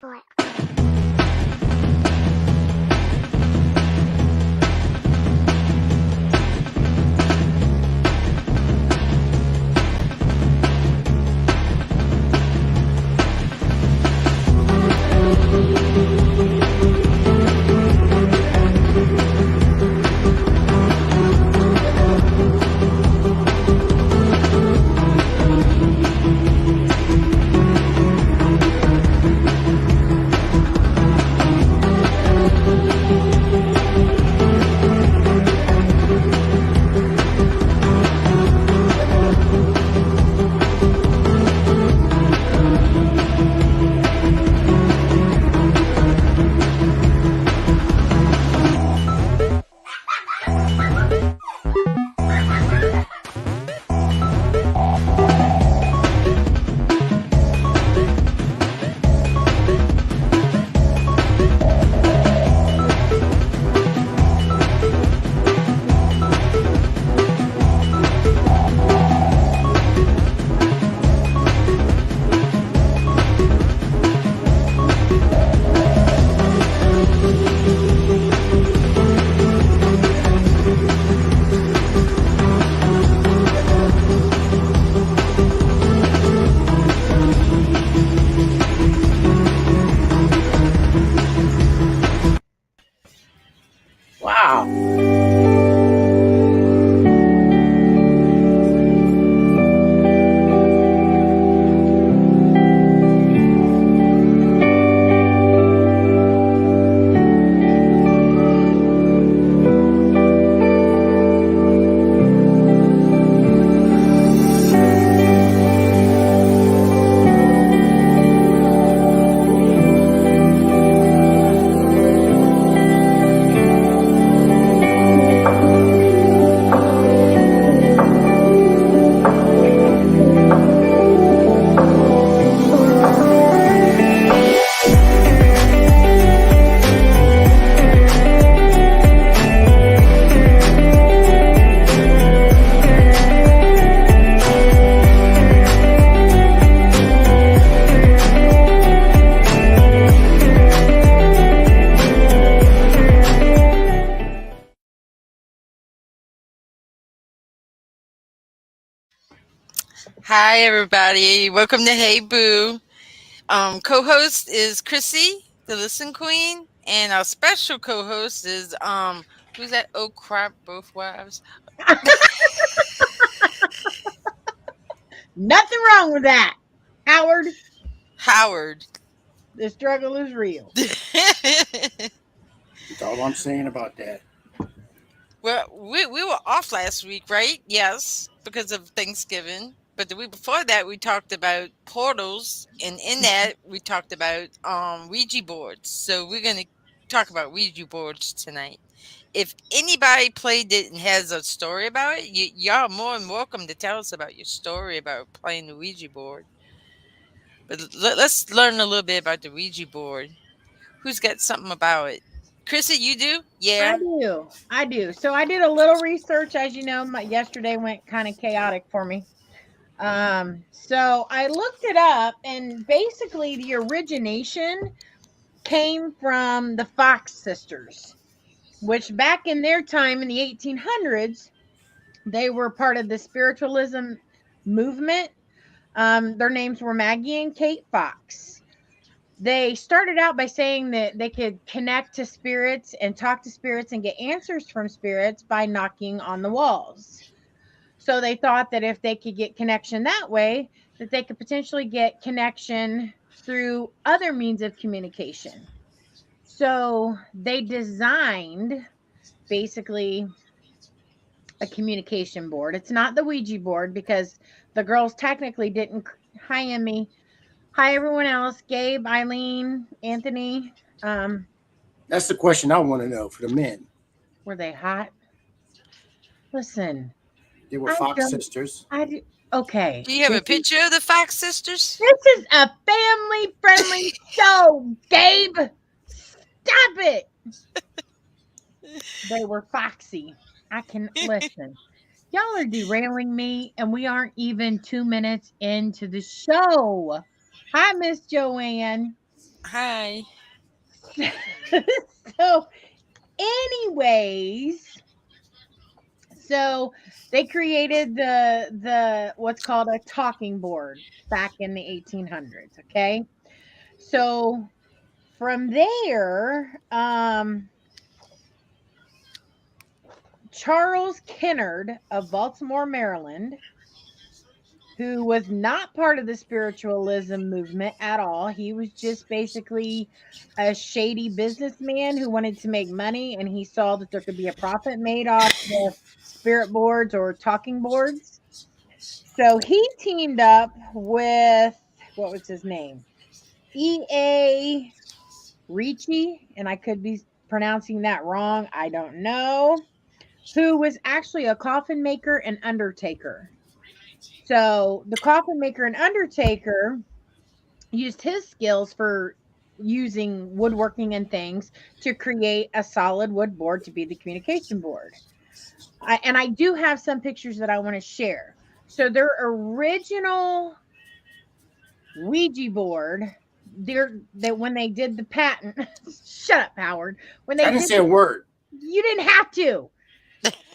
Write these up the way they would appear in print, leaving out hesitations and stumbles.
Boy. Wow. Hi, everybody. Welcome to Hey Boo. Co-host is Chrissy, the Listen Queen, and our special co-host is who's that? Oh crap, both wives. Nothing wrong with that. Howard, Howard. the struggle is real. That's all I'm saying about that. Well, we were off last week, right? Yes, because of Thanksgiving. But the week before that, we talked about portals, and in that, we talked about Ouija boards. So we're gonna talk about Ouija boards tonight. If anybody played it and has a story about it, y'all are more than welcome to tell us about your story about playing the Ouija board. But let's learn a little bit about the Ouija board. Who's got something about it? Chrissy, you do? I Yeah. do. I do. So I did a little research. As you know, my yesterday went kind of chaotic for me. So I looked it up, and basically the origination came from the Fox sisters, which back in their time in the 1800s, they were part of the spiritualism movement. Their names were Maggie and Kate Fox. They started out by saying that they could connect to spirits and talk to spirits and get answers from spirits by knocking on the walls. So they thought that if they could get connection that way, that they could potentially get connection through other means of communication. So they designed basically a communication board. It's not the Ouija board because the girls technically didn't. Hi, Emmy. Hi, everyone else. Gabe, Eileen, Anthony. That's the question I want to know for the men. Were they hot? Listen, They were I Fox don't. sisters. I do, okay. Do you have a picture of the Fox sisters? This is a family friendly show, Gabe. Stop it. They were foxy. I can listen. Y'all are derailing me, and we aren't even 2 minutes into the show. Hi, Miss Joanne. Hi. So, anyways, so they created the what's called a talking board back in the 1800s. Okay, so from there, Charles Kennard of Baltimore, Maryland, who was not part of the spiritualism movement at all. He was just basically a shady businessman who wanted to make money, and he saw that there could be a profit made off the spirit boards or talking boards. So he teamed up with, what was his name? E.A. Ricci, and I could be pronouncing that wrong. I don't know. Who was actually a coffin maker and undertaker. So the coffin maker and undertaker used his skills for using woodworking and things to create a solid wood board to be the communication board. And I do have some pictures that I want to share. So their original Ouija board, that when they did the patent, shut up, Howard. When I they didn't did, say a word. you didn't have to.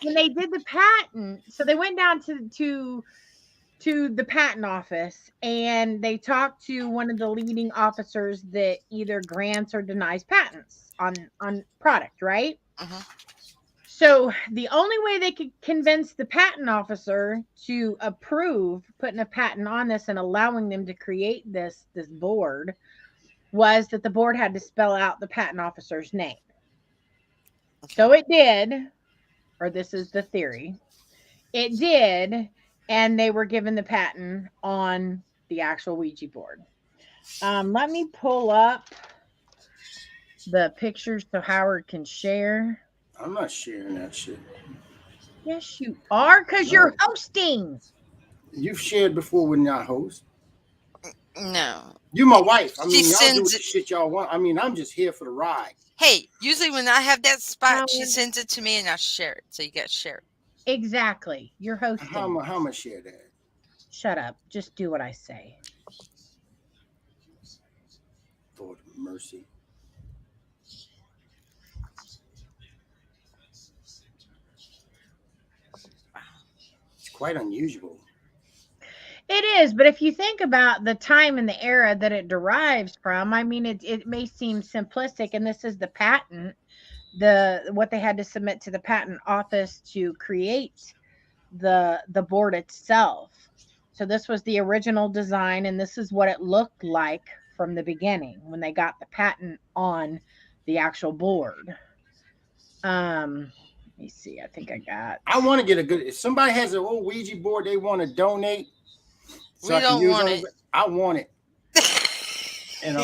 When they did the patent, so they went down to the patent office and they talked to one of the leading officers that either grants or denies patents on product, right? Uh-huh. So the only way they could convince the patent officer to approve putting a patent on this and allowing them to create this board was that the board had to spell out the patent officer's name. Okay. So it did, or this is the theory. It did, and they were given the patent on the actual Ouija board. Let me pull up the pictures so Howard can share. I'm not sharing that shit. Yes, you are, because No. you're hosting. You've shared before when y'all host. No. You my wife. I She mean, y'all do sends the it- shit y'all want. I mean, I'm just here for the ride. Hey, usually when I have that spot, she Howard. sends it to me and I share it. So you got to share it. Exactly. You're hosting. How much share that? Shut up. Just do what I say. Lord of mercy. It's quite unusual. It is, but if you think about the time and the era that it derives from, I mean, it may seem simplistic, and this is the patent, what they had to submit to the patent office to create the board itself. So this was the original design, and this is what it looked like from the beginning when they got the patent on the actual board. Let me see. I think I got. I want to get a good. If somebody has an old Ouija board they want to donate, so We I can don't use want on it. I want it. And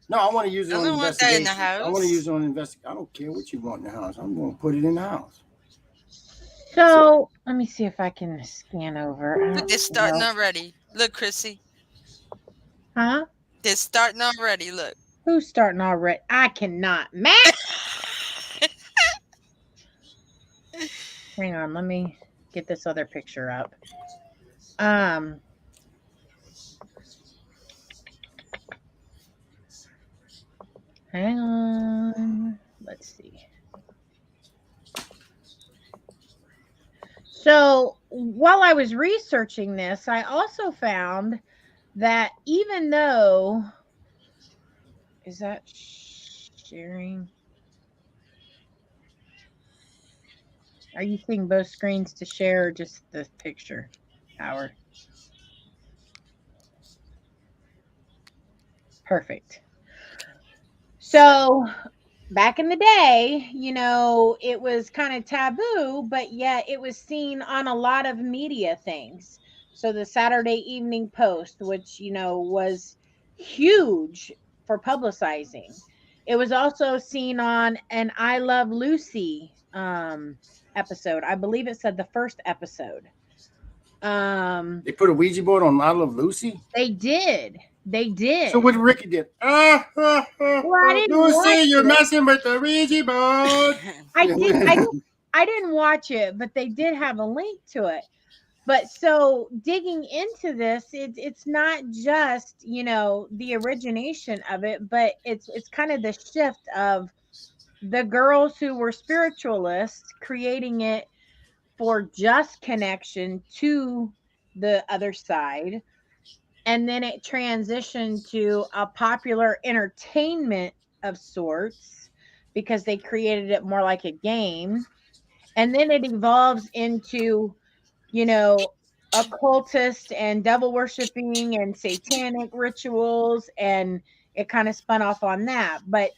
no, I want to use it on I don't want that in investigation. the house. I want to use it on investigation. I don't care what you want in the house. I'm going to put it in the house. So let me see if I can scan over. But they're starting already. Look, Chrissy. Huh? They're starting already. Look. Who's starting already? I cannot. Matt! Hang on. Let me get this other picture up. Hang on. Let's see. So while I was researching this, I also found that even though, is that sharing? Are you seeing both screens to share or just the picture, Howard? Perfect. So back in the day, it was kind of taboo, but yet it was seen on a lot of media things. So the Saturday Evening Post, which, was huge for publicizing. It was also seen on an I Love Lucy episode. I believe it said the first episode. They put a Ouija board on I Love Lucy? They did. So what Ricky did? I didn't watch Lucy, you're it. messing with the Ouija board. I didn't watch it, but they did have a link to it. But so digging into this, it's not just, the origination of it, but it's kind of the shift of the girls who were spiritualists creating it for just connection to the other side. And then it transitioned to a popular entertainment of sorts because they created it more like a game. And then it evolves into, you know, occultist and devil worshiping and satanic rituals. And it kind of spun off on that. But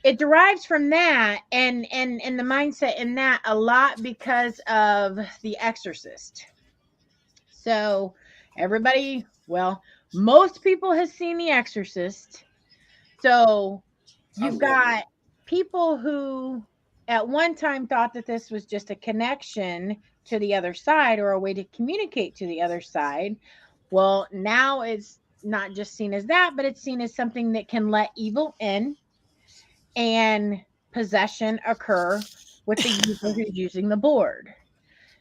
it derives from that and the mindset in that a lot because of The Exorcist. So everybody, well, most people has seen The Exorcist. So I've you've read it. got people who at one time thought that this was just a connection to the other side or a way to communicate to the other side. Well, now it's not just seen as that, but it's seen as something that can let evil in and possession occur with the user who's using the board.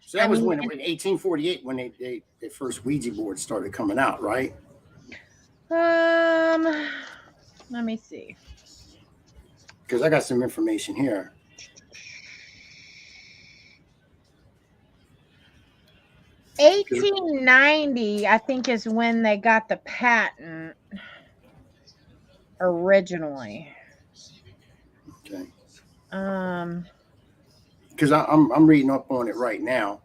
So I that was mean, when in 1848 when the first Ouija boards started coming out, right? let me see. Because I got some information here. 1890, I think, is when they got the patent originally. Okay. Um, Because I'm reading up on it right now,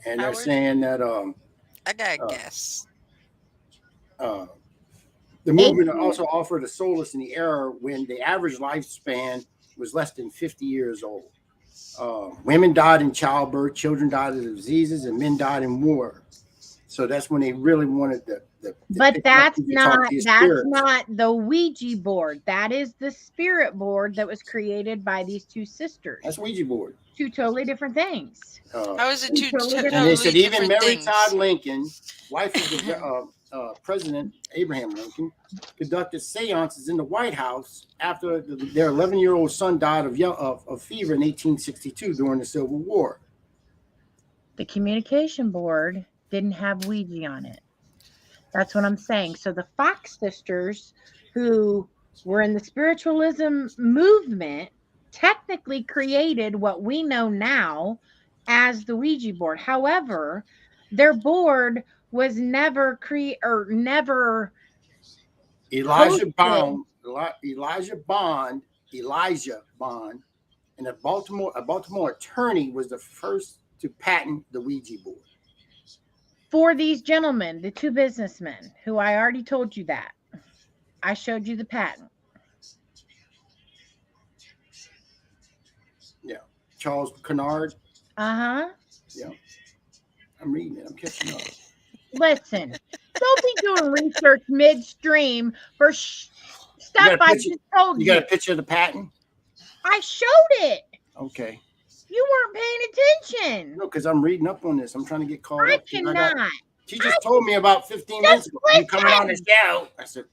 and they're Howard, saying that I got a uh, guess. uh, the movement 18, also offered a solace in the era when the average lifespan was less than 50 years old. Women died in childbirth, children died of diseases, and men died in war. So that's when they really wanted the but pick up that's you could talk not to your that's spirits. not the Ouija board. That is the spirit board that was created by these two That's sisters. Ouija board. Two totally different things. Uh, How is it and, two Totally and different. they said totally even different Mary Todd things? Lincoln, wife of the President Abraham Lincoln, conducted seances in the White House after their 11-year-old son died of fever in 1862 during the Civil War. The communication board didn't have Ouija on it. That's what I'm saying. So the Fox sisters, who were in the spiritualism movement, technically created what we know now as the Ouija board. However, their board was never or never Elijah posted. Bond, Elijah Bond, Elijah Bond, and a Baltimore attorney was the first to patent the Ouija board. For these gentlemen, the two businessmen, who I already told you that. I showed you the patent. Yeah, Charles Kennard. Uh-huh. Yeah, I'm reading it. I'm catching up. Listen, don't be doing research midstream for You stuff got a I picture. just told You got you. a picture of the patent? I showed it. Okay. You weren't paying attention. No, because I'm reading up on this. I'm trying to get caught I up. cannot. She just told me about 15 minutes Just ago. You coming on the listen. show? I said,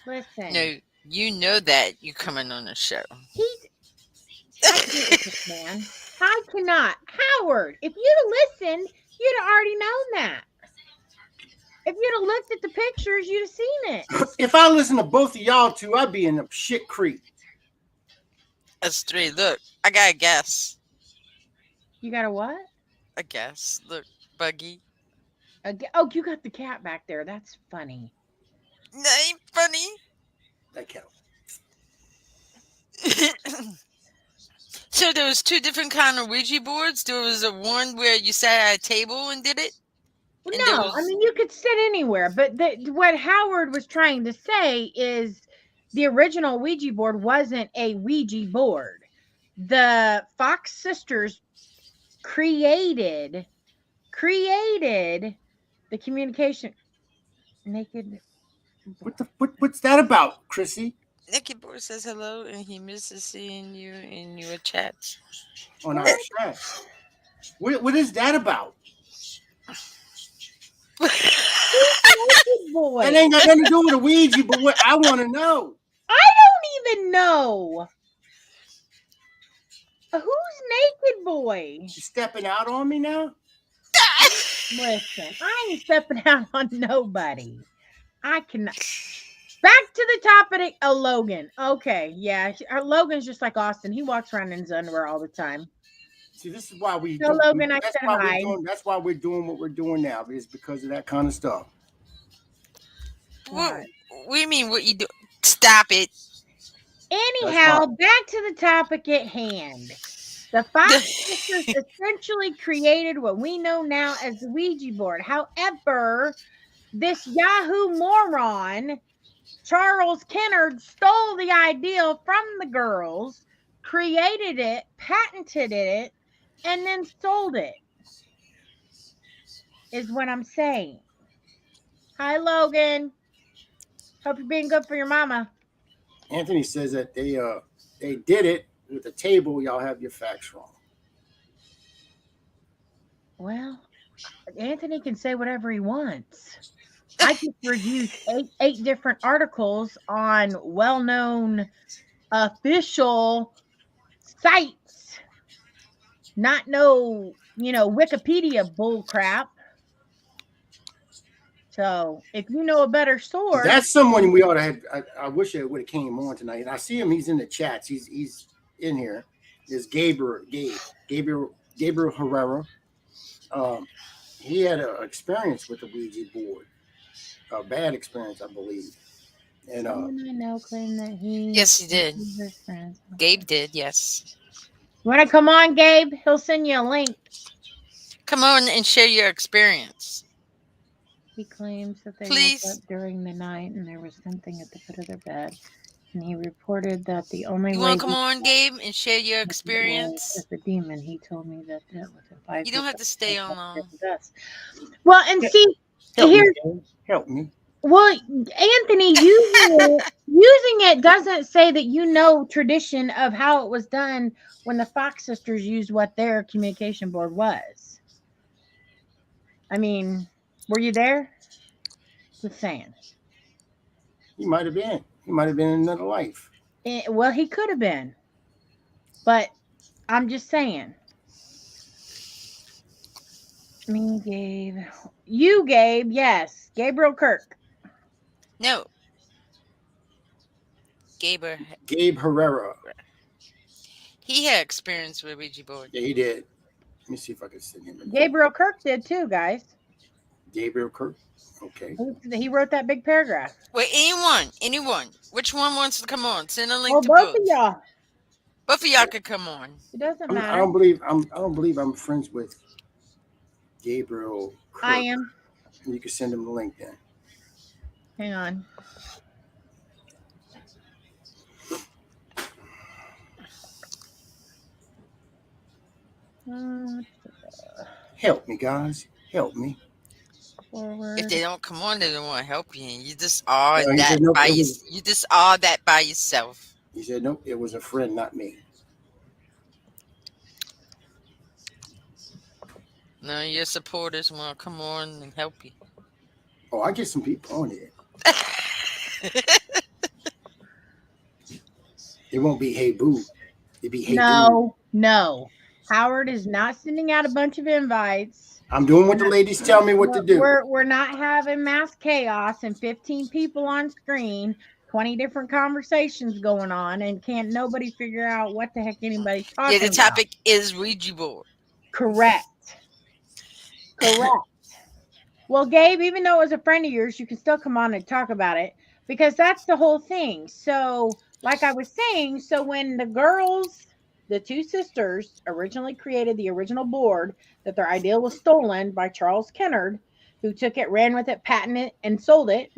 Listen. No, you know that you coming on the show. I can't with this man. I cannot. Howard, if you'd have listened, you'd have already known that. If you'd have looked at the pictures, you'd have seen it. if I listen to both of y'all two, I'd be in a shit creek. That's three. Look, I got a guess. You got a what? A guess. Look, Buggy. Oh, you got the cat back there. That's funny. That ain't funny. That counts. So there was two different kind of Ouija boards. There was a one where you sat at a table and did it. Well, And there no, was I mean, you could sit anywhere, but what Howard was trying to say is the original Ouija board wasn't a Ouija board. The Fox sisters created the communication naked. What's that about, Chrissy? Nicky Board says hello and he misses seeing you in your chats. On our chat. What is that about? Naked boy. That ain't got nothing to do with a Ouija, but what I want to know. I don't even know. Who's naked boy? You stepping out on me now? Listen, I ain't stepping out on nobody. I cannot. Back to the topic of Logan. Okay, yeah, Logan's just like Austin. He walks around in his underwear all the time. See, this is why we So do. Logan, I That's said why we're hi. doing. That's why we're doing what we're doing now. Is because of that kind of stuff. What, What? what do you mean? What you do? Stop it. That's why. Anyhow, back to the topic at hand. The Fox sisters essentially created what we know now as the Ouija board. However, this Yahoo moron, Charles Kennard, stole the idea from the girls, created it, patented it, and then sold it, is what I'm saying. Hi, Logan. Hope you're being good for your mama. Anthony says that they did it with the table. Y'all have your facts wrong. Well, Anthony can say whatever he wants. I just reviewed eight different articles on well-known official sites, not no, Wikipedia bull crap. So if you know a better source, That's someone we ought to have. I wish it would have came on tonight. And I see him. He's in the chats. He's in here. Is Gabriel Herrera. He had an experience with the Ouija board, a bad experience, I believe. And someone I know claimed that he. Yes, he did. his friends. Gabe did. Yes. You want to come on, Gabe? He'll send you a link. Come on and share your experience. He claims that they Please. woke up during the night and there was something at the foot of their bed. And he reported that the only You way want to come on, Gabe, and share your experience? was the demon. He told me that was a 5. You don't have to stay on long. Well, and see, help me. Well, Anthony, using it doesn't say that you know tradition of how it was done when the Fox sisters used what their communication board was. I mean, were you there? Just saying. He might have been. He might have been in another life. Well, he could have been. But I'm just saying. Me, Gabe. You, Gabe, yes. Gabriel Kirk. No. Gabe Herrera. He had experience with Ouija board. Yeah, he did. Let me see if I can send him. Gabriel Kirk did too, guys. Gabriel Kirk. Okay. He wrote that big paragraph. Wait, anyone. Which one wants to come on? Send a link to both of y'all. Both of y'all could come on. It doesn't matter. I don't believe I'm friends with Gabriel Kirk. I am. You can send him the link then. Hang on. Help me, guys. Help me. Forward. If they don't come on, they don't want to help you. You just are you just are that by yourself. He said, nope, it was a friend, not me. No, your supporters want to come on and help you. Oh, I get some people on here. It won't be hey boo. It'd be hey No. Howard is not sending out a bunch of invites. I'm doing what the ladies tell me what to do. We're not having mass chaos and 15 people on screen, 20 different conversations going on, and can't nobody figure out what the heck anybody's talking about. Yeah, the topic is Ouija board. Correct. Well, Gabe, even though it was a friend of yours, you can still come on and talk about it because that's the whole thing. So, like I was saying, so when the girls, the two sisters, originally created the original board, that their idea was stolen by Charles Kennard, who took it, ran with it, patented it, and sold it,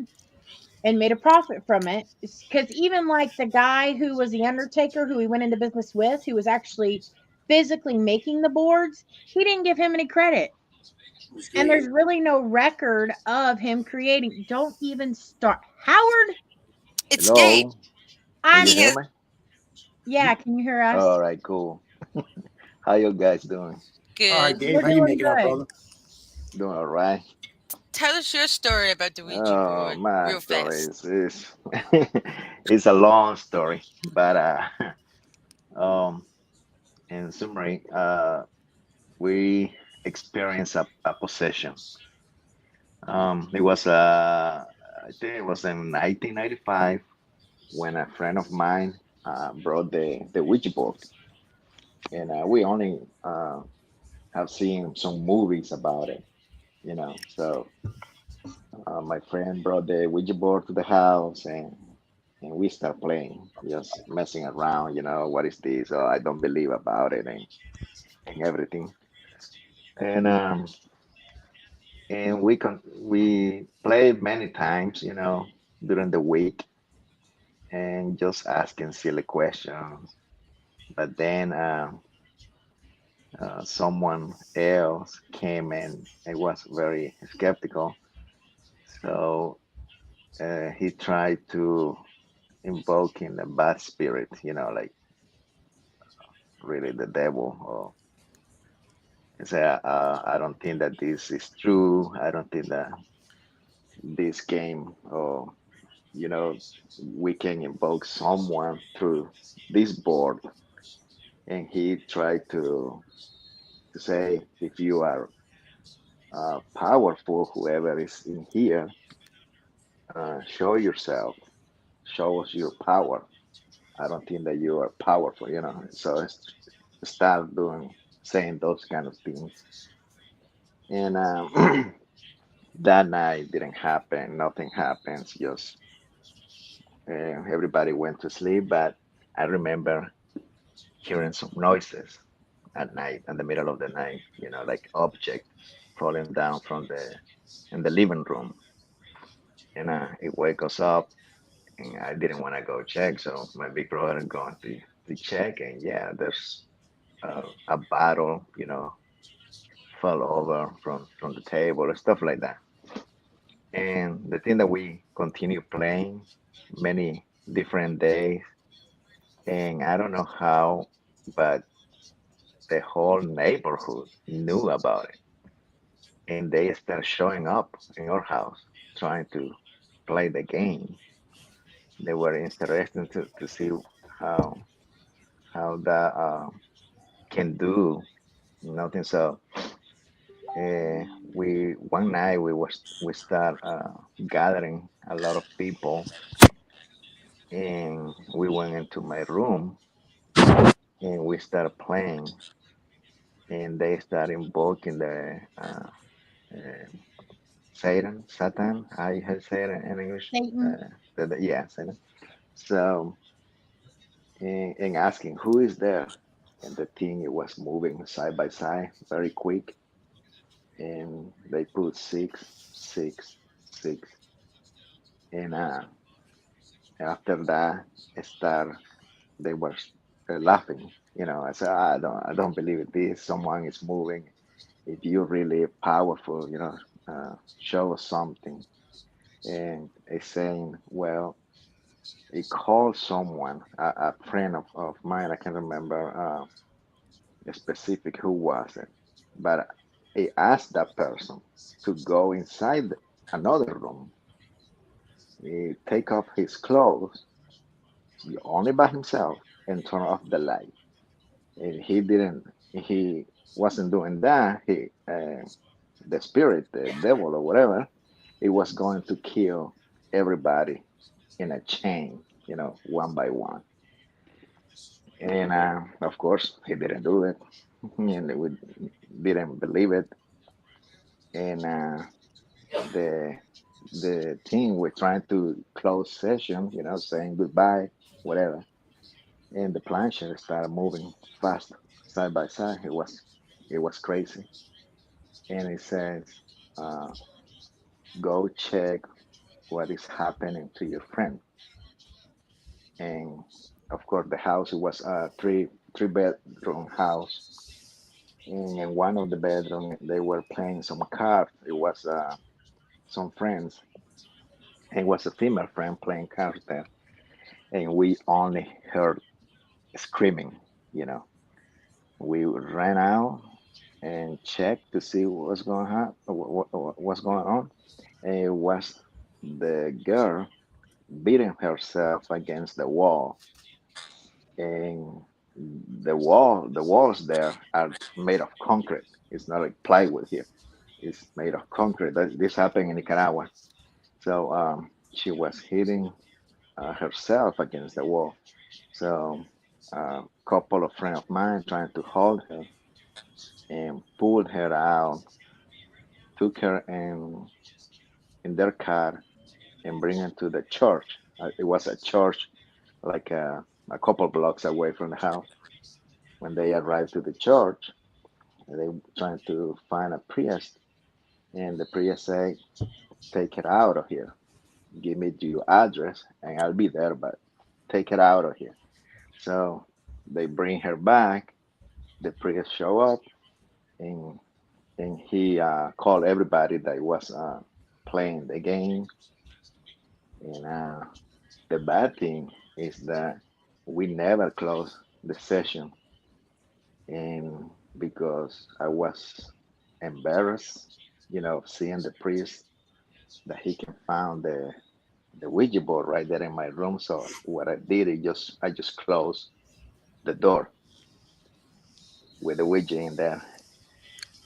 and made a profit from it. Because even like the guy who was the undertaker, who he went into business with, who was actually physically making the boards, he didn't give him any credit. And there's really no record of him creating. Don't even start. Howard? It's Gabe. Can you hear me? Yeah, can you hear us? All right, cool. How you guys doing? Good. All right, Gabe, how you making out, brother? Doing all right. Tell us your story about the Ouija board. My real story fast. is it's a long story, but in summary, we experience a possession. It was I think it was in 1995 when a friend of mine brought the Ouija board, and we only have seen some movies about it, you know. So my friend brought the Ouija board to the house, and we start playing, just messing around, you know. What is this? Oh, I don't believe about it, and everything. And we played many times, you know, during the week, and just asking silly questions. But then someone else came and I was very skeptical. So he tried to invoke in the bad spirit, you know, like really the devil. Or he said, I don't think that this is true. I don't think that this game, or you know, we can invoke someone through this board. And he tried to say, if you are powerful, whoever is in here, show yourself, show us your power. I don't think that you are powerful, you know. So start doing saying those kind of things. And that night didn't happen. Nothing happens. Just everybody went to sleep. But I remember hearing some noises at night, in the middle of the night. You know, like object falling down from the in the living room, and it wake us up. And I didn't want to go check, so my big brother going to check, and yeah, there's a bottle, you know, fell over from the table or stuff like that. And the thing that we continue playing many different days, and I don't know how, but the whole neighborhood knew about it, and they start showing up in our house trying to play the game. They were interested to see how that can do nothing. So we one night we start gathering a lot of people, and we went into my room and we started playing, and they started invoking the uh, Satan. I had Satan in English. Satan. Yeah, Satan. So and asking who is there, and the thing it was moving side by side very quick, and they put 666, and after that start they were laughing. You know, I said, I don't believe it. This someone is moving. If you're really powerful, you know, show us something. And it's saying, well, he called someone, a friend of mine. I can't remember specific who was it, but he asked that person to go inside another room. He take off his clothes only by himself and turn off the light. And he wasn't doing that. The spirit, the devil or whatever, he was going to kill everybody in a chain, you know, one by one. And of course, he didn't do it, and we didn't believe it. And the the team were trying to close session, you know, saying goodbye, whatever. And the plancher started moving fast side by side. It was crazy. And it says, uh, go check what is happening to your friend. And of course, the house, it was a three bedroom house. And in one of the bedroom, they were playing some cards. It was some friends. And it was a female friend playing cards there. And we only heard screaming, you know. We ran out and checked to see what's going on, what's going on. And it was the girl beating herself against the wall, and the walls there are made of concrete. It's not like plywood here. It's made of concrete. This happened in Nicaragua. So she was hitting herself against the wall. So a couple of friends of mine trying to hold her and pulled her out, took her in their car and bring her to the church. It was a church like a couple blocks away from the house. When they arrived to the church, they trying to find a priest, and the priest said, "Take it out of here. Give me your address, and I'll be there. But take it out of here." So they bring her back. The priest show up, and he called everybody that was playing the game. And the bad thing is that we never closed the session, and because I was embarrassed, seeing the priest that he can find the Ouija board right there in my room. So what I did is I just closed the door with the Ouija in there,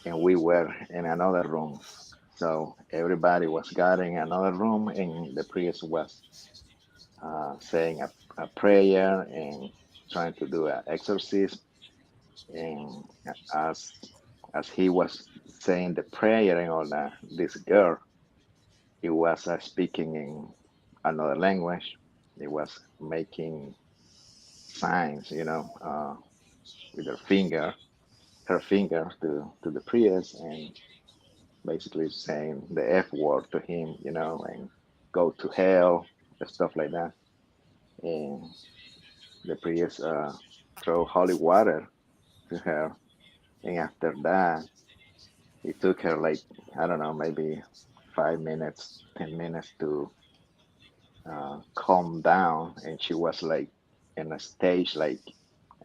and we were in another room. So everybody was gathering in another room, and the priest was saying a prayer and trying to do an exorcism. And as as he was saying the prayer and all that, this girl, he was speaking in another language. He was making signs, with her finger to the priest, and basically saying the F word to him, and go to hell, and stuff like that. And the priest throw holy water to her, and after that, it took her like, I don't know, maybe 5 minutes, 10 minutes to calm down, and she was like in a stage like,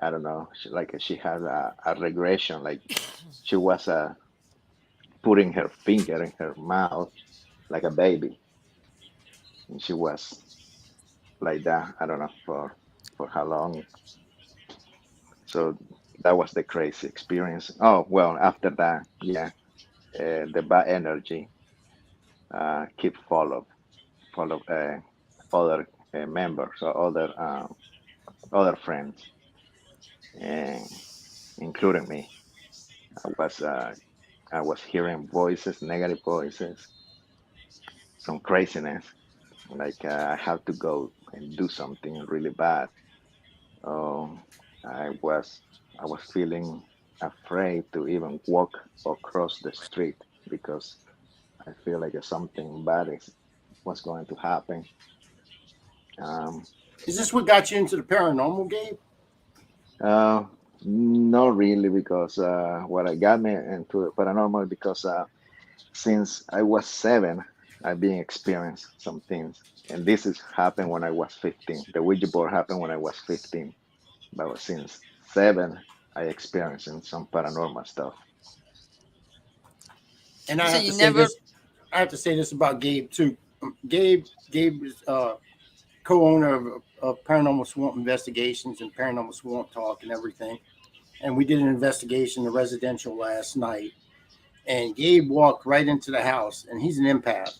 I don't know, like she had a regression, like she was putting her finger in her mouth like a baby, and she was like that. I don't know for how long. So that was the crazy experience. Oh well, after that, yeah, the bad energy keep follow other members or other friends, and including me. I was uh, I was hearing voices, negative voices, some craziness. Like I have to go and do something really bad. Um, I was I was feeling afraid to even walk across the street because I feel like something bad is was going to happen. Um, Is this what got you into the paranormal, Gabe? uh, Not really, because what I got me into the paranormal because since I was 7, I've been experienced some things, and this is happened when I was 15. The Ouija board happened when I was 15, but since 7, I experienced some paranormal stuff. And I So have to you say never. this. I have to say this about Gabe too. Gabe is co-owner of Paranormal Swamp Investigations and Paranormal Swamp Talk and everything. And we did an investigation in the residential last night. And Gabe walked right into the house, and he's an empath.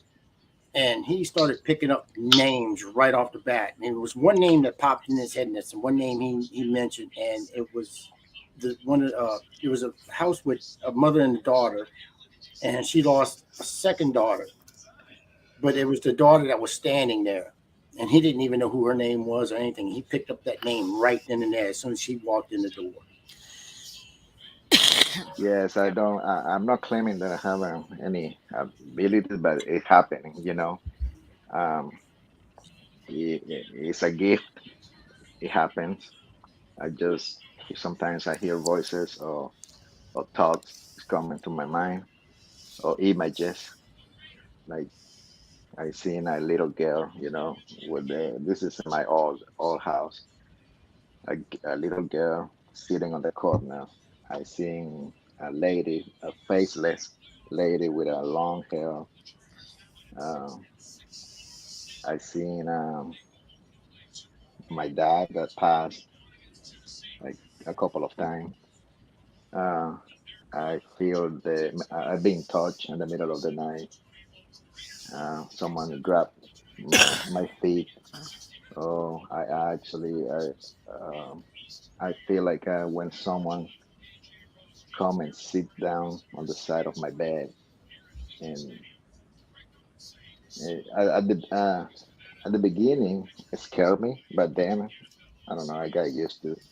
And he started picking up names right off the bat. And there was one name that popped in his head, and it's one name he mentioned, and it was the one. It was a house with a mother and a daughter, and she lost a second daughter, but it was the daughter that was standing there. And he didn't even know who her name was or anything. He picked up that name right then and there as soon as she walked in the door. Yes, I don't. I'm not claiming that I have any abilities, but it happening. Um, it's a gift. It happens. I just sometimes I hear voices or thoughts coming to my mind or images. Like I seen a little girl, with this is my old house, a little girl sitting on the corner. I seen a lady, a faceless lady with a long hair. Uh, I seen my dad that passed like a couple of times. Uh, I feel I've been touched in the middle of the night. Someone grabbed my feet. Oh, I feel like when someone come and sit down on the side of my bed, and at the beginning it scared me, but then I don't know, I got used to it,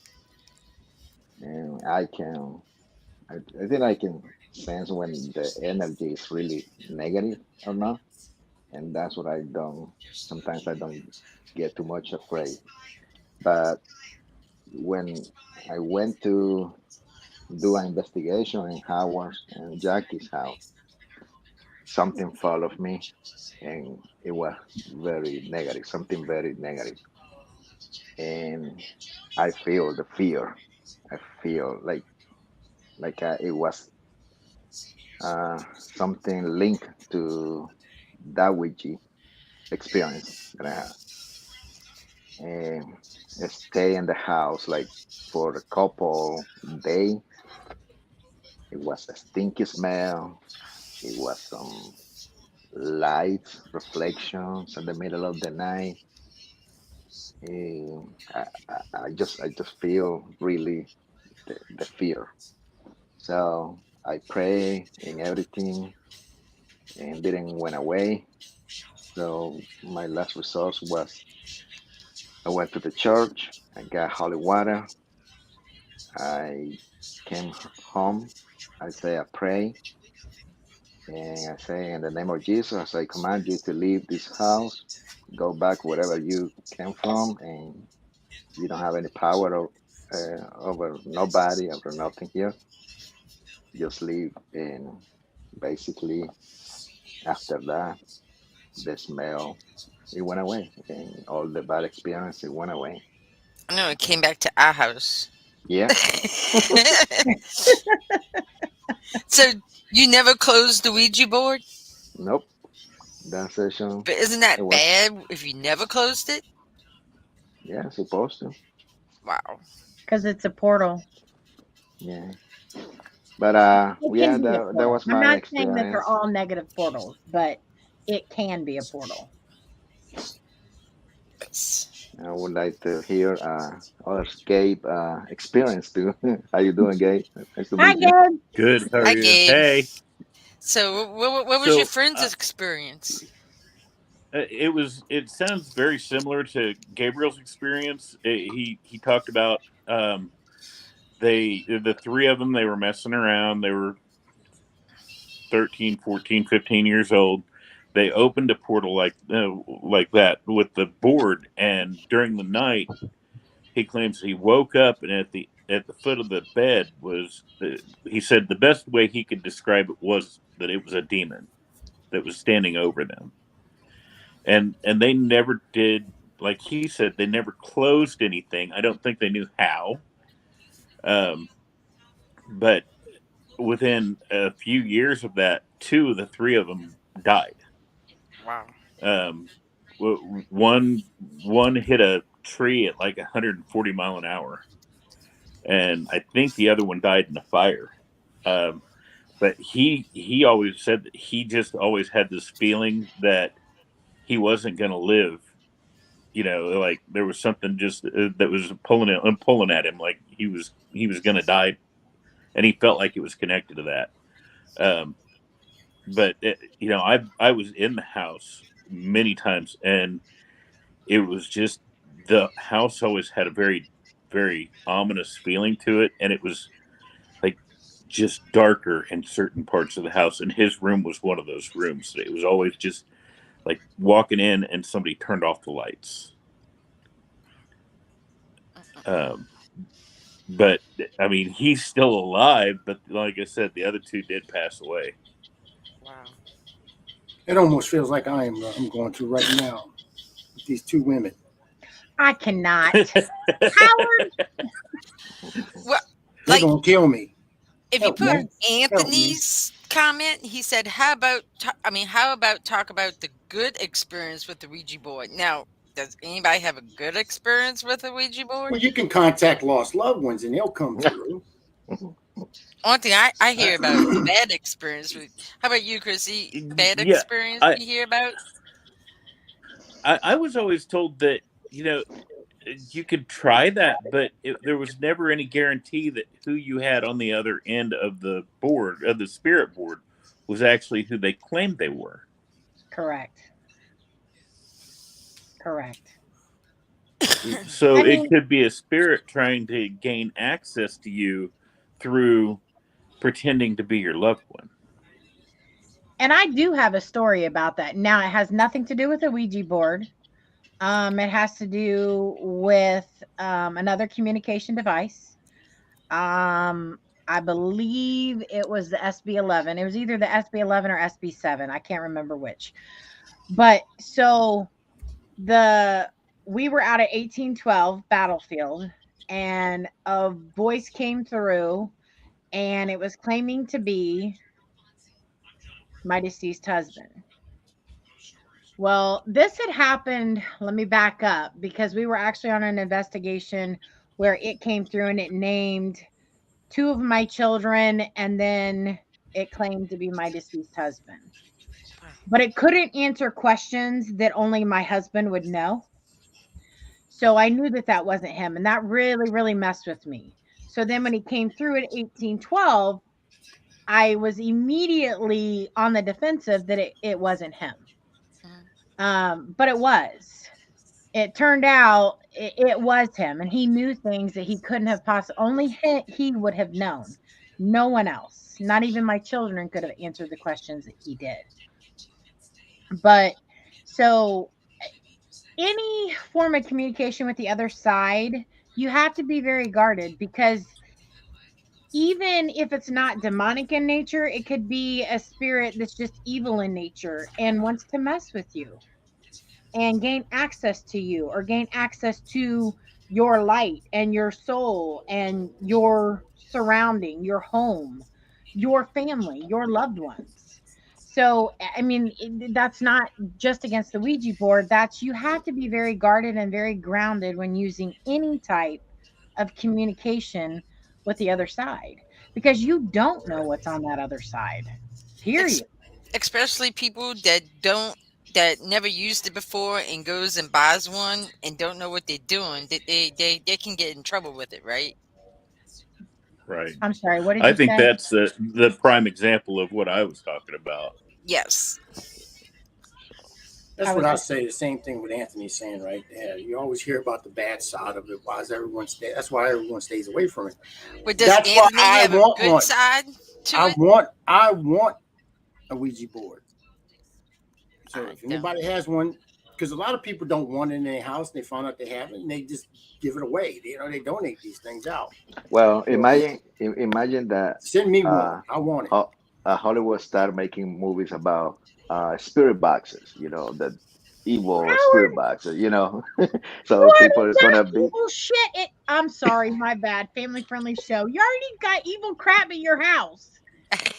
and I think I can sense when the energy is really negative or not, and that's what I don't. Sometimes I don't get too much afraid, but when I went to do an investigation in Howard's and Jackie's house, something followed me, and it was very negative, something very negative, and I feel the fear. I feel like it was something linked to that Ouija experience that I had. And I stay in the house like for a couple days. It was a stinky smell. It was some lights, reflections in the middle of the night. And I just feel really the fear. So I pray and everything and didn't went away. So my last resource was I went to the church, I got holy water, I came home, I say I pray, and I say in the name of Jesus, I command you to leave this house, go back wherever you came from, and you don't have any power over nobody, over nothing here. Just leave. And basically, after that, the smell it went away, and all the bad experience it went away. I know it came back to our house. Yeah, So you never closed the Ouija board? nope. That session, But isn't it that was, bad if you never closed it? yeah, supposed to. Wow. Because it's a portal. Yeah. But It yeah, can be a that portal. was I'm my not saying that they're experience. all negative portals, but it can be a portal. Yes. I would like to hear others Gabe experience too. How you doing, Gabe? Nice to Hi, meet you. Gabe. Good. How are Hi, you? Gabe. Hey. So, what was your So friend's experience? it was. It sounds very similar to Gabriel's experience. He talked about the three of them. They were messing around. They were 13, 14, 15 years old. They opened a portal like that with the board, and during the night, he claims he woke up and at the foot of the bed was. He said the best way he could describe it was that it was a demon that was standing over them, and they never did, like he said, they never closed anything. I don't think they knew how, um, but within a few years of that, two of the three of them died. Wow. um, one hit a tree at like 140 mile an hour, and I think the other one died in a fire. um, but he always said that he just always had this feeling that he wasn't going to live. Like there was something just that was pulling at him, like he was going to die, and he felt like it was connected to that. But I was in the house many times, and it was just the house always had a very very ominous feeling to it, and it was like just darker in certain parts of the house, and his room was one of those rooms. It was always just like walking in and somebody turned off the lights. um, but I mean, he's still alive. But like I said, the other two did pass away. Wow. It almost feels like I'm going through right now with these two women. I cannot. Howard, Well, They're like gonna kill me. if you Help put me. Help me. Anthony's comment, he said, "How about how about talk about the good experience with the Ouija board?" Now, Does anybody have a good experience with a Ouija board? Well, you can contact lost loved ones and they'll come through. One thing I hear about bad experience with. How about you, Chrissy? Bad Yeah, experience I you hear about? I was always told that you could try that, but there was never any guarantee that who you had on the other end of the board, of the spirit board, was actually who they claimed they were. Correct. Correct. So I it mean, could be a spirit trying to gain access to you through pretending to be your loved one. and I do have a story about that. Now, it has nothing to do with a Ouija board. It has to do with another communication device. I believe it was the SB11. It was either the SB11 or SB7. I can't remember which. But so we were out at 1812 Battlefield, and a voice came through, and it was claiming to be my deceased husband. Well, this had happened. Let me back up, because we were actually on an investigation where it came through and it named two of my children, and then it claimed to be my deceased husband. But it couldn't answer questions that only my husband would know. So I knew that that wasn't him, and that really, really messed with me. So then when he came through at 1812, I was immediately on the defensive that it wasn't him. But it was. It turned out it was him, and he knew things that he couldn't have possibly, only he would have known. No one else, not even my children, could have answered the questions that he did. But so any form of communication with the other side, you have to be very guarded, because even if it's not demonic in nature, it could be a spirit that's just evil in nature and wants to mess with you and gain access to you, or gain access to your light and your soul and your surrounding, your home, your family, your loved ones. So, I mean, that's not just against the Ouija board. That's, you have to be very guarded and very grounded when using any type of communication with the other side, because you don't know what's on that other side. Ex- Period. Especially people that never used it before and goes and buys one and don't know what they're doing. They can get in trouble with it, right? Right. I'm sorry, what did I you think say? that's the prime example of what I was talking about. Yes. That's I what was I just, say. The same thing what Anthony's saying right there. You always hear about the bad side of it. That's why everyone stays away from it. But does That's why Anthony I have a want good one. side to I it? want a Ouija board. So I if don't. anybody has one, because a lot of people don't want it in their house, they find out they have it, and they just give it away. They donate these things out. Well, So imagine that send me one. uh, I want it. Hollywood start making movies about spirit boxes. The evil spirit Howard, boxes. you So people already is gonna got be. evil shit. I'm sorry, my bad. Family friendly show. You already got evil crap at your house.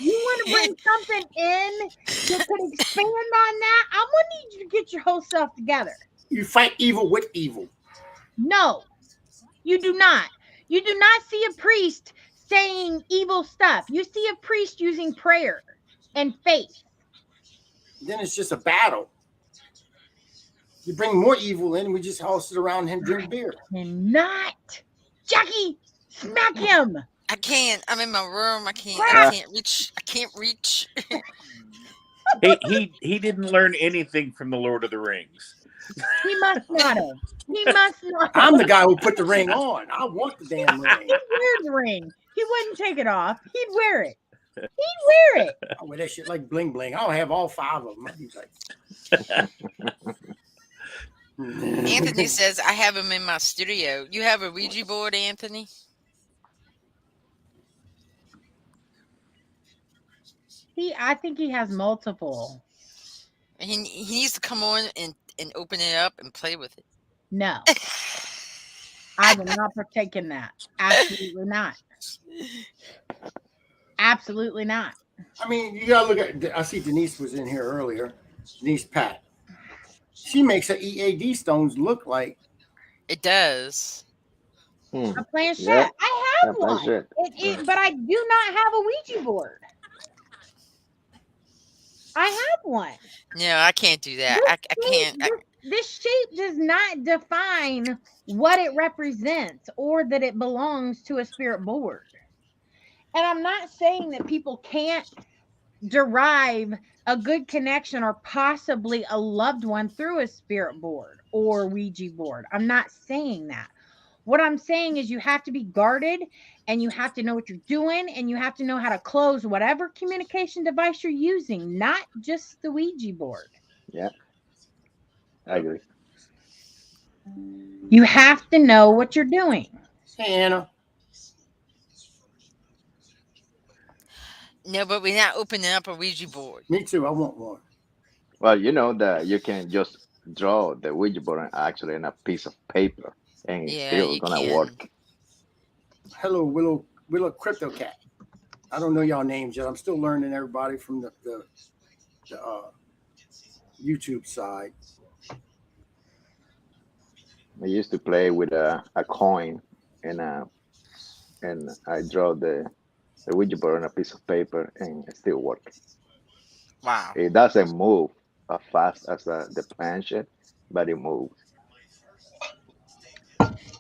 You want to bring something in that could expand on that? I'm gonna need you to get your whole self together. You fight evil with evil. No, you do not. You do not see a priest saying evil stuff. You see a priest using prayer and faith. Then it's just a battle. You bring more evil in, and we just all sit around and drink beer. And not, Jackie, smack him. I can't. I'm in my room. I can't. I Crap. can't reach. I can't reach. He didn't learn anything from the Lord of the Rings. He must not have. He must not have. I'm the guy who put the ring on. I want the damn ring. He'd wear the ring. He wouldn't take it off. He'd wear it. He'd wear it. I wear that shit like bling bling. I'll have all 5 of them. I'd be like, Anthony says I have him in my studio. You have a Ouija board, Anthony? I think he has multiple. He needs to come on and open it up and play with it. No, I will not partake in that. Absolutely not. Absolutely not. I mean, you gotta look at. I see Denise was in here earlier. Denise Pat. She makes her EAD stones look like. It does. A planchette. Yep. I have A one. planchette. But I do not have a Ouija board. I have one. No, I can't do that. I can't. This shape does not define what it represents or that it belongs to a spirit board. And I'm not saying that people can't derive a good connection or possibly a loved one through a spirit board or Ouija board. I'm not saying that. What I'm saying is you have to be guarded and you have to know what you're doing and you have to know how to close whatever communication device you're using, not just the Ouija board. Yeah, I agree. You have to know what you're doing. Hey, Anna. No, but we're not opening up a Ouija board. Me too. I want one. Well, you know that you can just draw the Ouija board actually in a piece of paper, and it's Yeah, still you gonna can. work. Hello, Willow Crypto Cat. I don't know y'all names yet. I'm still learning everybody from the YouTube side. I used to play with a coin, and I draw the Ouija board on a piece of paper, and it still works. Wow. It doesn't move as fast as the planchette, but it moves.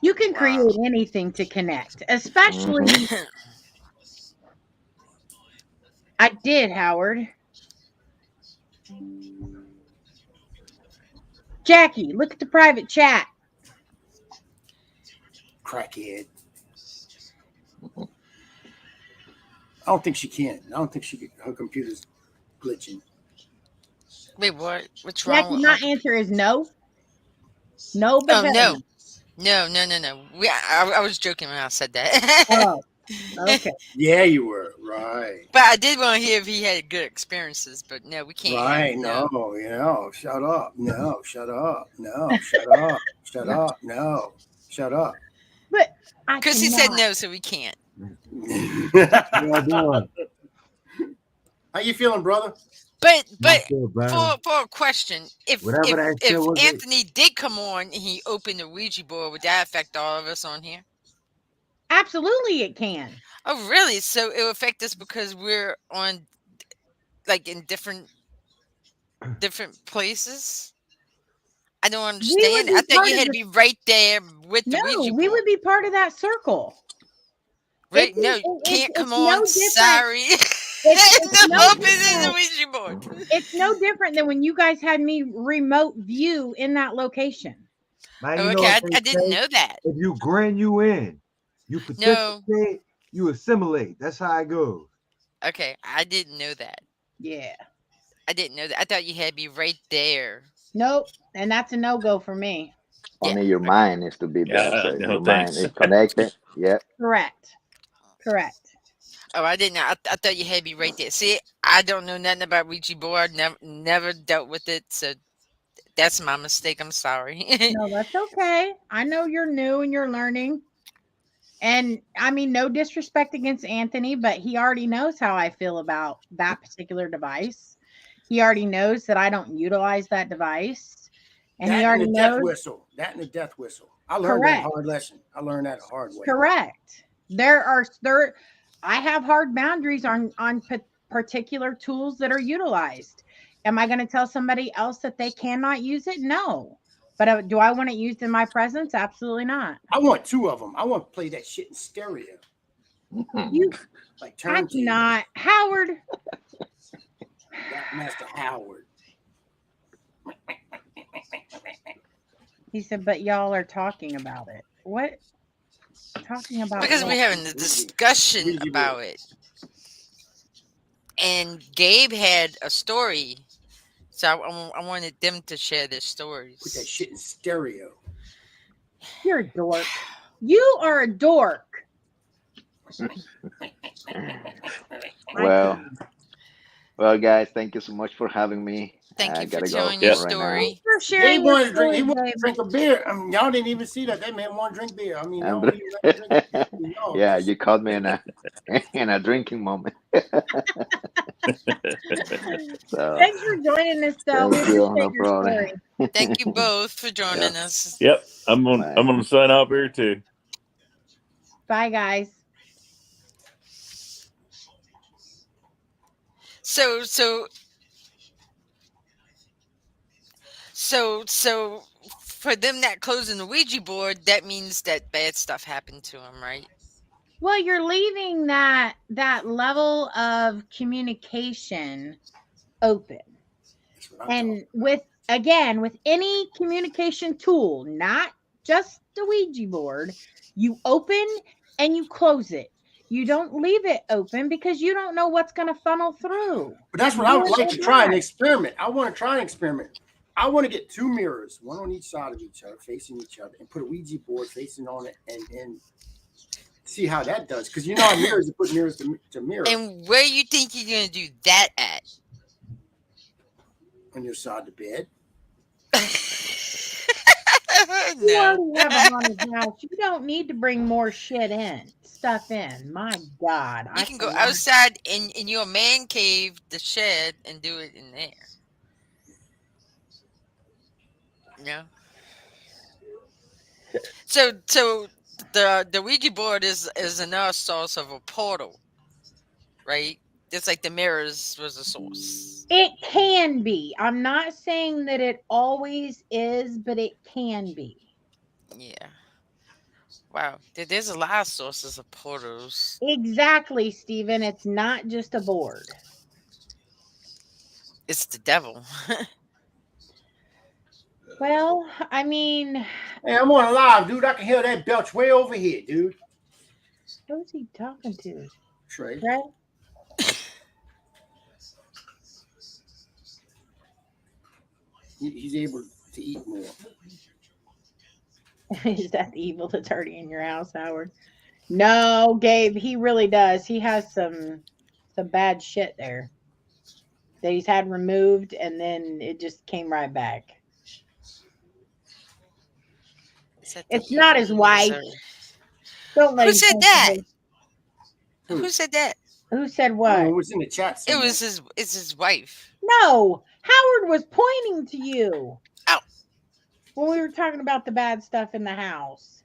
You can Wow. create anything to connect, especially. I did, Howard. Jackie, look at the private chat. Crackhead. I don't think she can. I don't think her computer's glitching. Wait, what? What's wrong Jackie, with my answer is no. No, but Oh very no. No. I was joking when I said that. Oh, okay. Yeah, you were right. But I did want to hear if he had good experiences. But no, we can't. Right? No. No. Shut up. No. Shut up. No. Shut up. Shut up. No. Shut up. But I Because he said cannot. no, so we can't. How you feeling, brother? But feel better. for a question, if Whatever that shit was, if Anthony did come on and he opened the Ouija board, would that affect all of us on here? Absolutely, it can. Oh, really? So it will affect us because we're on, like, in different places? I don't understand. be I thought part you of had to the- be right there with the No, Ouija we board. would be part of that circle. Right? It's- No, it's- can't it's come no on. different. Sorry. It's no Open in the different. Ouija board. It's no different than when you guys had me remote view in that location. Man, Oh, you know okay, what they I didn't say? know that. If you grin, you in. You No. participate, you assimilate. That's how it goes. Okay, I didn't know that. Yeah. I didn't know that. I thought you had to be right there. Nope. And that's a no-go for me. Only Yeah, your okay. mind is to be there. Yeah, So if no, your mind thanks. is connected, yep. Correct. Oh, I didn't know. I thought you had to be right there. See, I don't know nothing about Ouija board. Never dealt with it. So that's my mistake. I'm sorry. No, that's okay. I know you're new and you're learning. And I mean, no disrespect against Anthony, but he already knows how I feel about that particular device. He already knows that I don't utilize that device. And he That and already the death knows. whistle. That and the death whistle. I learned that Correct. hard lesson. I learned that hard way. Correct. I have hard boundaries on particular tools that are utilized. Am I going to tell somebody else that they cannot use it? No. But do I want it used in my presence? Absolutely not. I want two of them. I want to play that shit in stereo. You, Like I turntable. cannot. Howard. That Master Howard. He said, but y'all are talking about it. What? Talking about Because what? we're having a discussion Ouija about board. it. And Gabe had a story. So I wanted them to share their stories. Put that shit in stereo. You're a dork. You are a dork. Well, guys, thank you so much for having me. Thank I you for gotta go telling your Yep. right now. Thanks story. for Gabe sharing your wanted to drink. He story, wanted to Gabe. drink a beer. Y'all didn't even see that. That man wanted to drink beer. I mean, y'all And even let him drink beer. I mean, y'all yeah, just you caught me in a in a drinking moment. So Thanks for joining us, though. We thank you, appreciate no your problem. story. Thank you both for Yeah, joining us. Yep. bye. I'm gonna sign off here too. Bye, guys. So so so for them not closing the Ouija board, that means that bad stuff happened to them, right? Well, you're leaving that level of communication open. that's what I'm talking And with again, with any communication tool, not just the Ouija board, you open and you close it. You don't leave it open because you don't know what's going to funnel through. But that's what I would Good like or to try an bad. experiment. I want to try an experiment. I want to get two mirrors, one on each side of each other, facing each other, and put a Ouija board facing on it, and see how that does. Because you know how mirrors, you put mirrors to mirror And where you think you're gonna do that at? on your side of the bed. You No. already have a haunted house. You don't need to bring more stuff in. My God, You I can go cannot. outside in your man cave, the shed, and do it in there. Yeah. So the Ouija board is another source of a portal, right? Just like the mirrors was a source. It can be. I'm not saying that it always is, but it can be. Yeah. Wow. There's a lot of sources of portals. Exactly, Stephen. It's not just a board. It's the devil. Well, I mean, Hey, I'm on live, dude. I can hear that belch way over here, dude. who's he talking to? Trey. Trey? He's able to eat more. Is that the evil that's already in your house, Howard? No, Gabe, he really does. He has some bad shit there that he's had removed and then it just came right back. Is that the It's not his evil wife. lizard? Don't let Who him said come that? to Who? Who said that? Who said I don't what? know. It was in the chat It somewhere. was his. It's his wife. No, Howard was pointing to you Oh, when we were talking about the bad stuff in the house.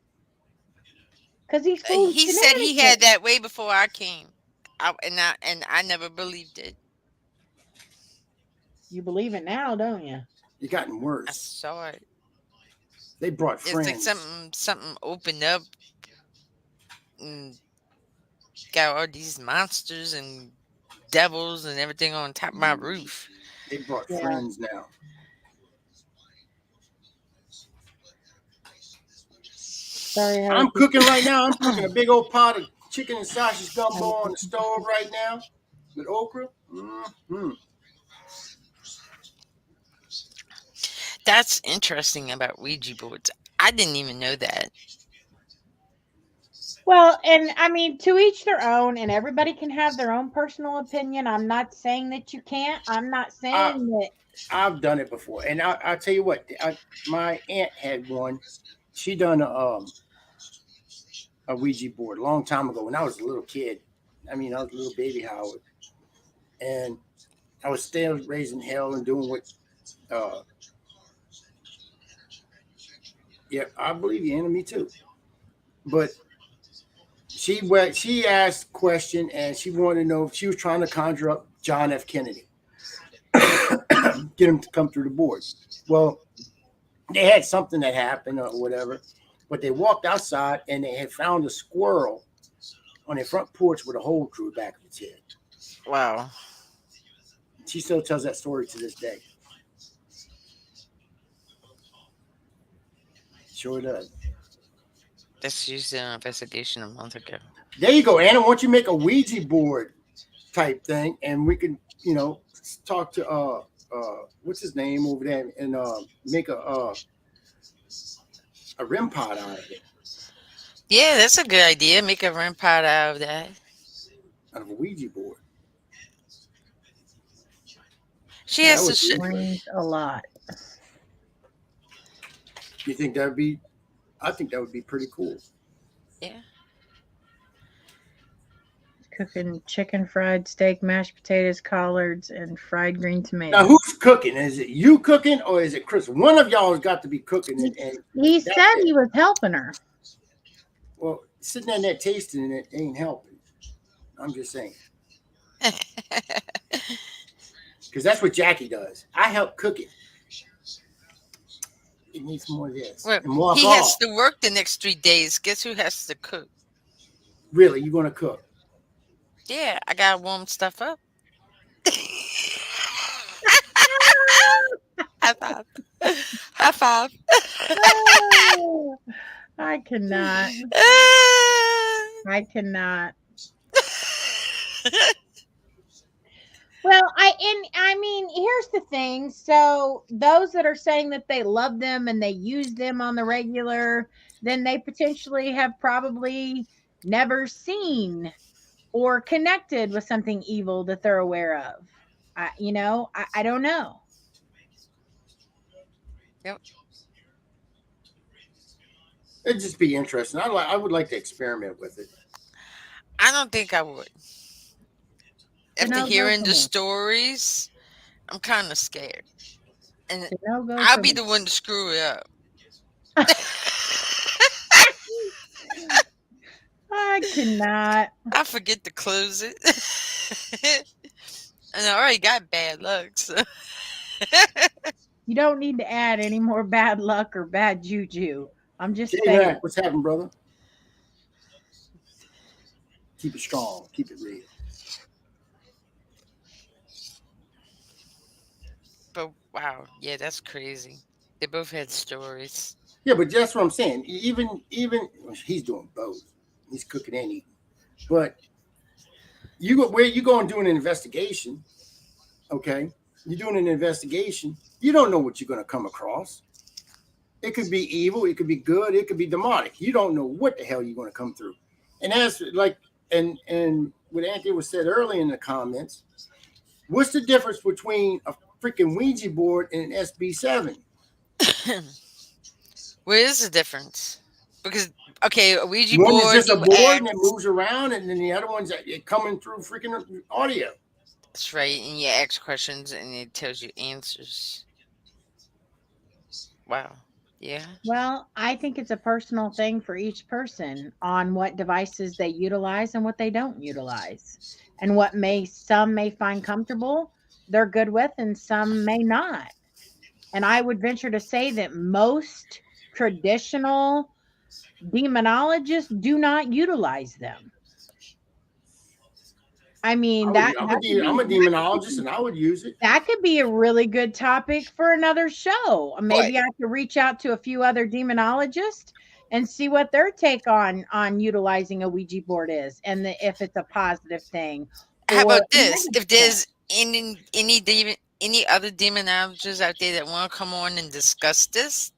Because he's full of he said he shenanigans. had that way before I came. I never believed it. You believe it now, don't you? It gotten I worse. saw it. They brought It's like friends. something opened up and got all these monsters and devils and everything on top of my roof. They brought Yeah. friends now. Sorry, Howard. I'm cooking right now. I'm cooking a big old pot of chicken and sausage gumbo on the stove right now with okra. Mm-hmm. That's interesting about Ouija boards. I didn't even know that. Well, and I mean, to each their own, and everybody can have their own personal opinion. I'm not saying that you can't. I'm not saying that. I've done it before, and I'll tell you what. My aunt had one. She done a Ouija board a long time ago when I was a little kid. I mean, I was a little baby Howard, and I was still raising hell and doing what. Yeah, I believe you, and me too. But she asked a question, and she wanted to know if she was trying to conjure up John F. Kennedy, get him to come through the board. Well, they had something that happened or whatever, but they walked outside and they had found a squirrel on their front porch with a hole through the back of its head. Wow. She still tells that story to this day. Sure does. That's usually an investigation a month ago. There you go, Anna. Why don't you make a Ouija board type thing, and we can, talk to what's his name over there, and make a REM pod out of it, Yeah, that's a good idea. Make a REM pod out of that. out of a Ouija board. She That has to. would be Brings a lot. You think that would be? I think that would be pretty cool. Yeah. Cooking chicken, fried steak, mashed potatoes, collards, and fried green Now, tomatoes. who's cooking? Is it you cooking or is it Chris? One of y'all has got to be cooking, and He that's said it. he was helping her. Well, sitting in there tasting it ain't helping. I'm just saying because that's what Jackie does. I help cook it. It needs more of this Well, and walk he has off. to work the next 3 days. Guess who has to cook? Really, you gonna cook? Yeah, I gotta warm stuff up. High five. High five. Oh, I cannot. I cannot. Well, I mean, here's the thing. So those that are saying that they love them and they use them on the regular, then they potentially have probably never seen or connected with something evil that they're aware of. I don't know. Yep. It'd just be interesting. I would like to experiment with it. I don't think I would. So After no go hearing for the me. stories, I'm kind of scared. And So no go I'll for be me. the one to screw it up. I cannot. I forget to close it. And I already got bad luck. So. You don't need to add any more bad luck or bad juju. I'm just J saying. Mac, what's happening, brother? Keep it strong. Keep it real. But wow, yeah, that's crazy. They both had stories. Yeah, but that's what I'm saying. Even he's doing both. He's cooking and eating. But you go where you go and do an investigation. Okay, you're doing an investigation. You don't know what you're going to come across. It could be evil. It could be good. It could be demonic. You don't know what the hell you're going to come through. And as like and what Anthony was said earlier in the comments, what's the difference between a freaking Ouija board and an SB7? What is the difference? Because okay, a Ouija One is board, just a you board and it ask. moves around, and then the other one's coming through freaking audio. That's right, and you ask questions, and it tells you answers. Wow. Yeah. Well, I think it's a personal thing for each person on what devices they utilize and what they don't utilize. And what may some may find comfortable, they're good with, and some may not. And I would venture to say that most traditional demonologists do not utilize them. I mean, I'm a demonologist, and I would use it. that could be a really good topic for another show. Maybe I could reach out to a few other demonologists and see what their take on utilizing a Ouija board is, and if it's a positive thing How or about a this? negative If thing. there's any other demonologists out there that want to come on and discuss this,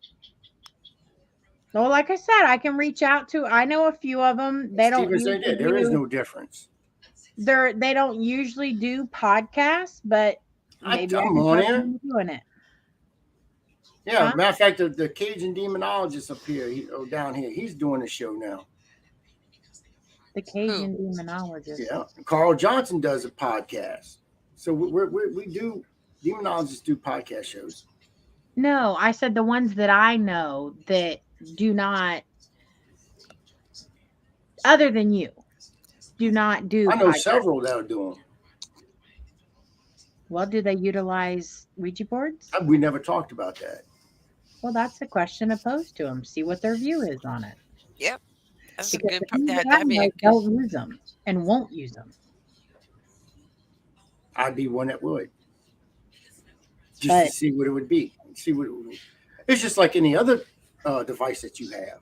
So, like I said, I can reach out to. I know a few of them. They don't Stephen said usually that there is do. no difference. They don't usually do podcasts, but maybe I I'm can on talk here. them into doing it. Yeah, Huh? matter of fact, the Cajun demonologist up here, down here, he's doing a show now. The Cajun demonologist. Yeah, Carl Johnson does a podcast. So we do demonologists do podcast shows. No, I said the ones that I know that do not, other than you, do not do I know podcasts. several that are doing. Well, do they utilize Ouija boards? We never talked about that. Well, that's the question to pose to them. See what their view is on it. yep, that's a Because good the part. people that I That'd be know a good. don't use them and won't use them. I'd be one that would. Just But to see what it would be. See what it would be. It's just like any other device that you have.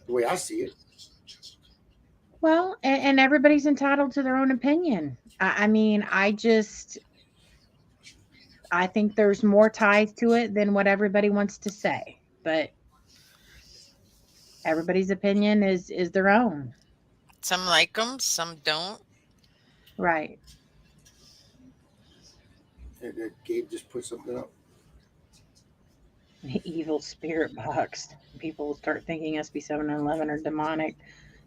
The way I see it. well, and everybody's entitled to their own opinion. I mean, I think there's more ties to it than what everybody wants to say. But everybody's opinion is their own. Some like them, some don't. Right. That Gabe just put something up. The evil spirit box. People start thinking SB7 and 11 are demonic,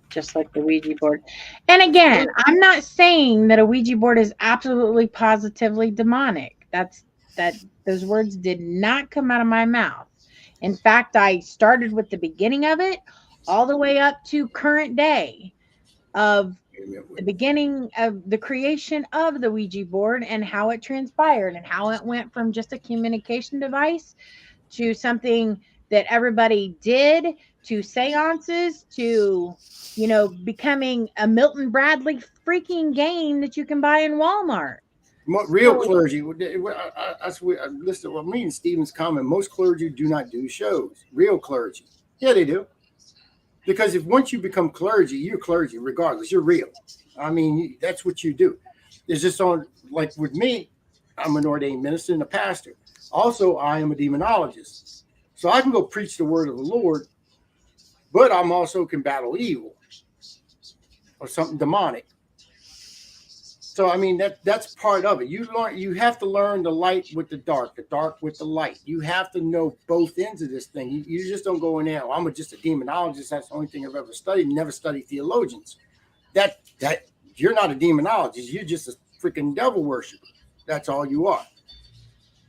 just like the Ouija board. And again, I'm not saying that a Ouija board is absolutely positively demonic. Those words did not come out of my mouth. In fact, I started with the beginning of it all the way up to current day of the beginning of the creation of the Ouija board and how it transpired and how it went from just a communication device to something that everybody did, to seances, to, becoming a Milton Bradley freaking game that you can buy in Walmart. Real clergy. Listen, well, me and Stephen's comment. Most clergy do not do shows. Real clergy. Yeah, they do. Because if once you become clergy, you're clergy regardless. You're real. I mean, that's what you do. It's just on, like with me, I'm an ordained minister and a pastor. Also, I am a demonologist. So I can go preach the word of the Lord, but I'm also can battle evil or something demonic. So I mean that's part of it. You have to learn the light with the dark with the light. You have to know both ends of this thing. You just don't go in there, I'm just a demonologist. That's the only thing I've ever studied. Never studied theologians. That you're not a demonologist. You're just a freaking devil worshiper. That's all you are.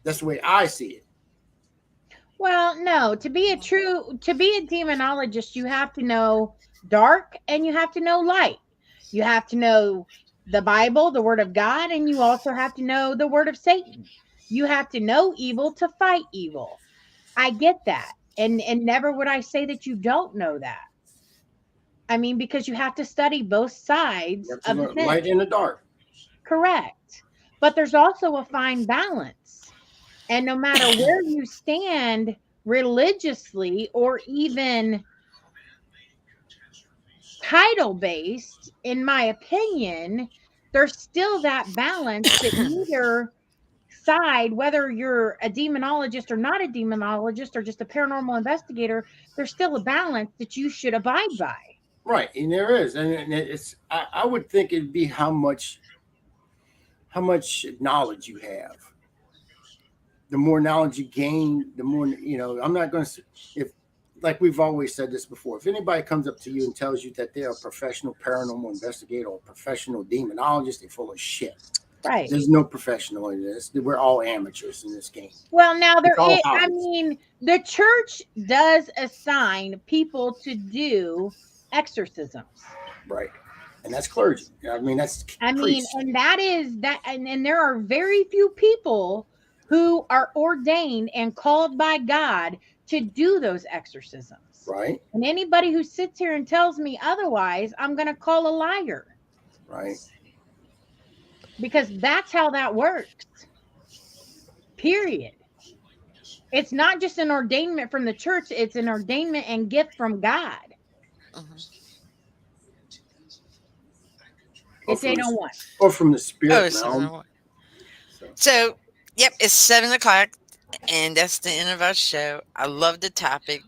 That's the way I see it. Well, no, to be a demonologist, you have to know dark and you have to know light. You have to know the Bible, the word of God, and you also have to know the word of Satan. You have to know evil to fight evil. I get that. And never would I say that you don't know that. I mean, because you have to study both sides of the thing. Light and the dark. Correct. But there's also a fine balance. And no matter where you stand religiously or even title based, in my opinion, there's still that balance that neither side, whether you're a demonologist or not a demonologist or just a paranormal investigator, there's still a balance that you should abide by. Right, and there is, and it's. I would think it'd be how much knowledge you have. The more knowledge you gain, the more I'm not going to. If, like we've always said this before, if anybody comes up to you and tells you that they're a professional paranormal investigator or professional demonologist, they're full of shit. Right. There's no professional in this. We're all amateurs in this game. Well, now there is. I mean, the church does assign people to do exorcisms. Right. And that's clergy. I mean, that's priests. And that is that. And there are very few people who are ordained and called by God to do those exorcisms. Right. And anybody who sits here and tells me otherwise, I'm going to call a liar. Right. Because that's how that works. Period. It's not just an ordainment from the church. It's an ordainment and gift from God. It's 801. Or from the spirit realm. So, yep, it's 7:00, and that's the end of our show. I love the topic.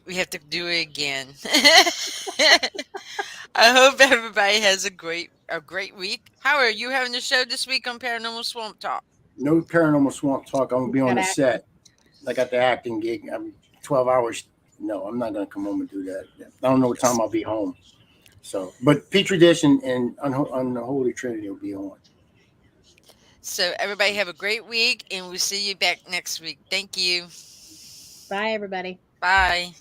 We have to do it again. I hope everybody has a great week. How are you having the show this week on Paranormal Swamp Talk? No Paranormal Swamp Talk. I'm gonna be on the set. I got the acting gig. I'm 12 hours. No, I'm not gonna come home and do that. I don't know what time I'll be home. So, but Petri Dish and Unholy Trinity will be on. So everybody have a great week, and we'll see you back next week. Thank you. Bye, everybody. Bye.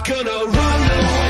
Gonna run away.